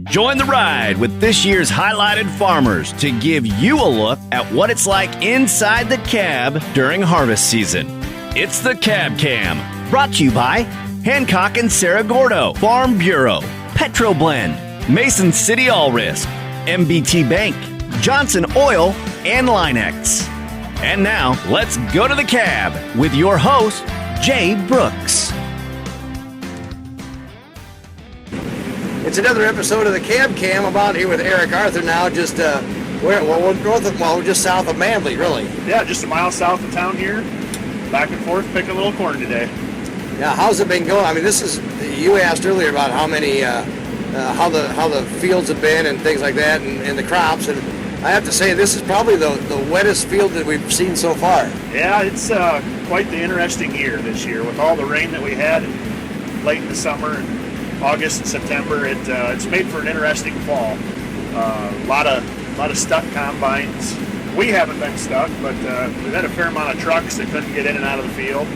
Join the ride with this year's highlighted farmers to give you a look at what it's like inside the cab during harvest season. It's the Cab Cam, brought to you by Hancock and Sarah Gordo, Farm Bureau, Petroblend, Mason City All Risk, MBT Bank, Johnson Oil, and Linex. And now, let's go to the cab with your host, Jay Brooks. It's another episode of the Cab Cam. I'm out here with Eric Arthur now, just we're just south of Manley, really. Yeah, just a mile south of town here. Back and forth, picking a little corn today. Yeah, how's it been going? I mean, you asked earlier about how many, how the fields have been and things like that, and the crops. And I have to say, this is probably the wettest field that we've seen so far. Yeah, it's quite the interesting year this year with all the rain that we had late in the summer. August and September, it's made for an interesting fall. A lot of stuck combines. We haven't been stuck, but we've had a fair amount of trucks that couldn't get in and out of the field.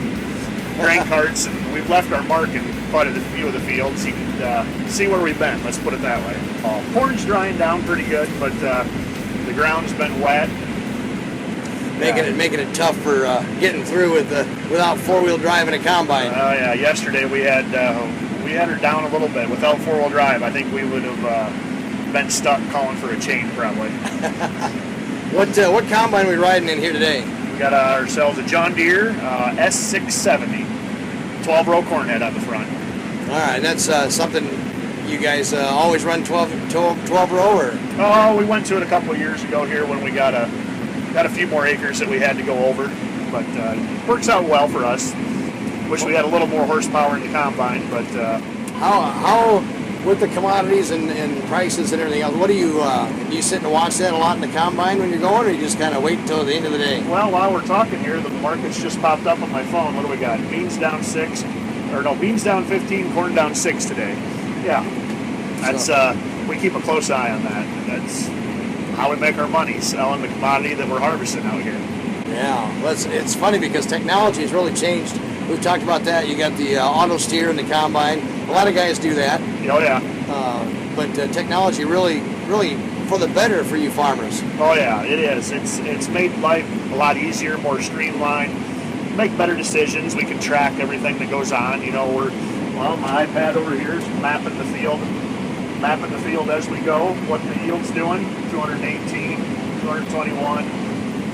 Grain carts, and we've left our mark in quite a few of the fields. You can see where we've been. Let's put it that way. Corn's drying down pretty good, but the ground's been wet. Making it tough for getting through without four-wheel drive and a combine. Oh yeah, yesterday we had her down a little bit. Without four-wheel drive, I think we would have been stuck calling for a chain probably. What combine are we riding in here today? We got ourselves a John Deere S670, 12-row corn head on the front. All right, that's something you guys always run 12-row or? Oh, we went to it a couple of years ago here when we got a few more acres that we had to go over, but works out well for us. Wish we had a little more horsepower in the combine, but how with the commodities and prices and everything else, what do you sit and watch that a lot in the combine when you're going, or you just kind of wait until the end of the day? Well, while we're talking here, the market's just popped up on my phone. What do we got? Beans down 15, corn down 6 today. Yeah, that's we keep a close eye on that. That's how we make our money, selling the commodity that we're harvesting out here. Yeah, well, it's funny because technology has really changed. We've talked about that. You got the auto steer in the combine. A lot of guys do that. Oh yeah. But technology really for the better for you farmers. Oh yeah, it is. It's made life a lot easier, more streamlined. Make better decisions. We can track everything that goes on. You know, my iPad over here is mapping the field as we go. What the yield's doing: 218, 221,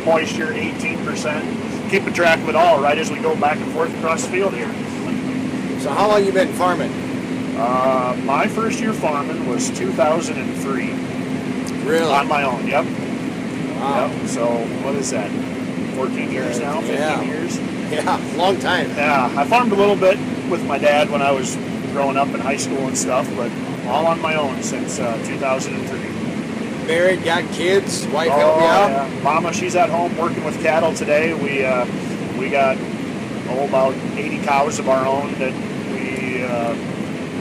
moisture 18%. Keeping track of it all right as we go back and forth across the field here. So how long you been farming? My first year farming was 2003. Really? On my own, yep. Wow. Yep. So what is that? 14 years now? 15 years? Yeah, long time. Yeah, I farmed a little bit with my dad when I was growing up in high school and stuff, but all on my own since 2003. Married, got kids, wife help you out? Yeah. Mama, she's at home working with cattle today. We got about 80 cows of our own that we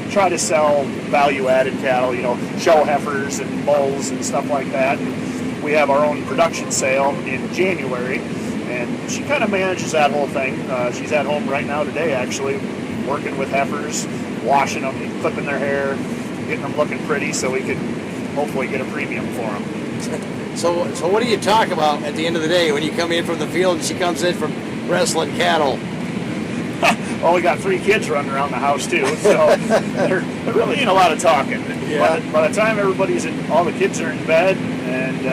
try to sell value-added cattle, show heifers and bulls and stuff like that. And we have our own production sale in January, and she kind of manages that whole thing. She's at home right now today, actually, working with heifers, washing them, clipping their hair, getting them looking pretty so we can hopefully get a premium for them. So what do you talk about at the end of the day when you come in from the field and she comes in from wrestling cattle? Well, we got 3 kids running around the house too, so there really ain't a lot of talking. Yeah. By the time all the kids are in bed and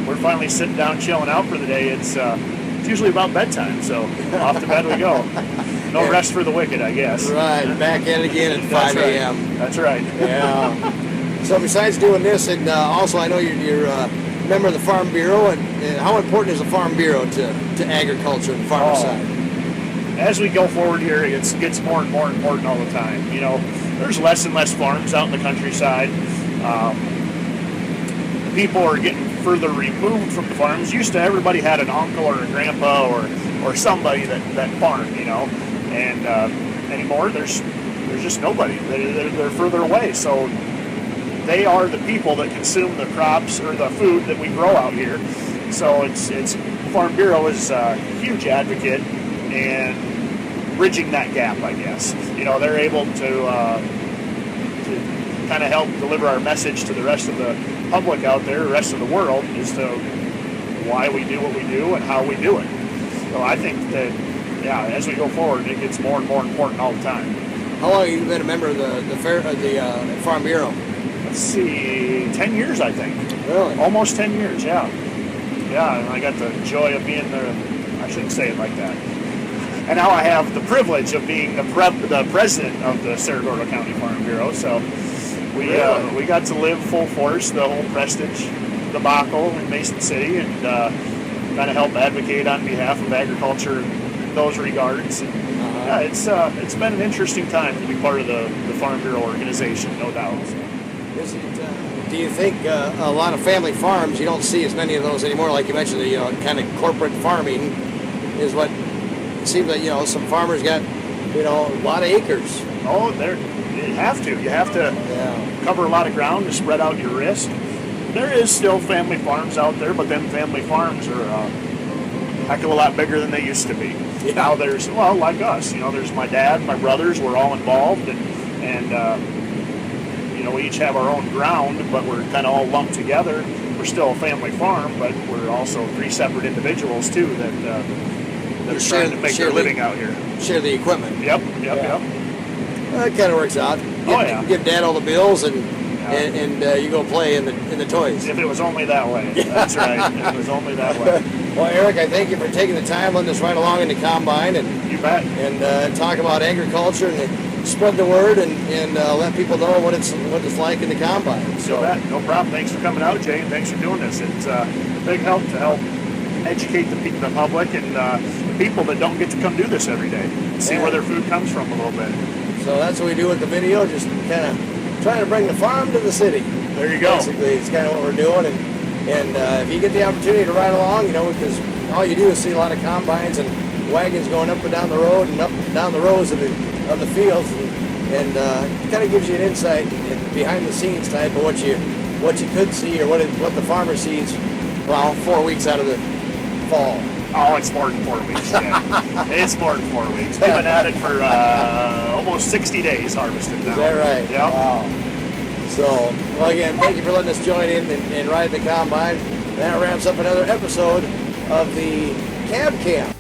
we're finally sitting down chilling out for the day, it's usually about bedtime, so off to bed we go. No rest for the wicked, I guess. Right, back at it again at 5 a.m. That's right. Yeah. So besides doing this, and also I know you're a member of the Farm Bureau, and how important is the Farm Bureau to agriculture and farmer side? As we go forward here, it gets more and more important all the time. There's less and less farms out in the countryside. People are getting further removed from the farms. Used to everybody had an uncle or a grandpa or somebody that farmed, and anymore there's just nobody. They're further away, so they are the people that consume the crops or the food that we grow out here. So it's Farm Bureau is a huge advocate in bridging that gap, I guess. They're able to kind of help deliver our message to the rest of the public out there, the rest of the world, as to why we do what we do and how we do it. So I think that, yeah, as we go forward, it gets more and more important all the time. How long have you been a member of the Farm Bureau? Let's see, 10 years, I think. Really? Almost 10 years, yeah. Yeah, and I got the joy of being there. I shouldn't say it like that. And now I have the privilege of being the president of the Cerro Gordo County Farm Bureau. So we got to live full force the whole Prestige debacle in Mason City, and kind of help advocate on behalf of agriculture in those regards. And, yeah, it's been an interesting time to be part of the Farm Bureau organization, no doubt. Do you think a lot of family farms, you don't see as many of those anymore, like you mentioned, kind of corporate farming is what it seems like, some farmers got, a lot of acres. Oh, you have to. You have to cover a lot of ground to spread out your risk. There is still family farms out there, but them family farms are a heck of a lot bigger than they used to be. Yeah. Now there's, like us, there's my dad, my brothers, we're all involved, and we each have our own ground, but we're kind of all lumped together. We're still a family farm, but we're also 3 separate individuals too that are trying to make their living out here. Share the equipment. Yep. Well, that kind of works out. Give Dad all the bills and you go play in the toys. If it was only that way. That's right. If it was only that way. Well, Eric, I thank you for taking the time, letting us ride along in the combine, and you bet. And talk about agriculture and spread the word and let people know what it's like in the combine. So no problem. Thanks for coming out, Jay, and thanks for doing this. It's a big help to help educate the public and the people that don't get to come do this every day. See where their food comes from a little bit. So that's what we do with the video, just kind of trying to bring the farm to the city. There you go. Basically, it's kind of what we're doing, and if you get the opportunity to ride along, because all you do is see a lot of combines and wagons going up and down the road and up and down the rows of the fields, and it kind of gives you an insight behind the scenes type of what you could see or what the farmer sees. 4 weeks out of the fall. Oh, it's more than 4 weeks. Yeah. It's more than 4 weeks. We've been at it for almost 60 days harvesting now. Is that right? Yeah. Wow. So, well, again, thank you for letting us join in and ride the combine. That wraps up another episode of the Cab Cam.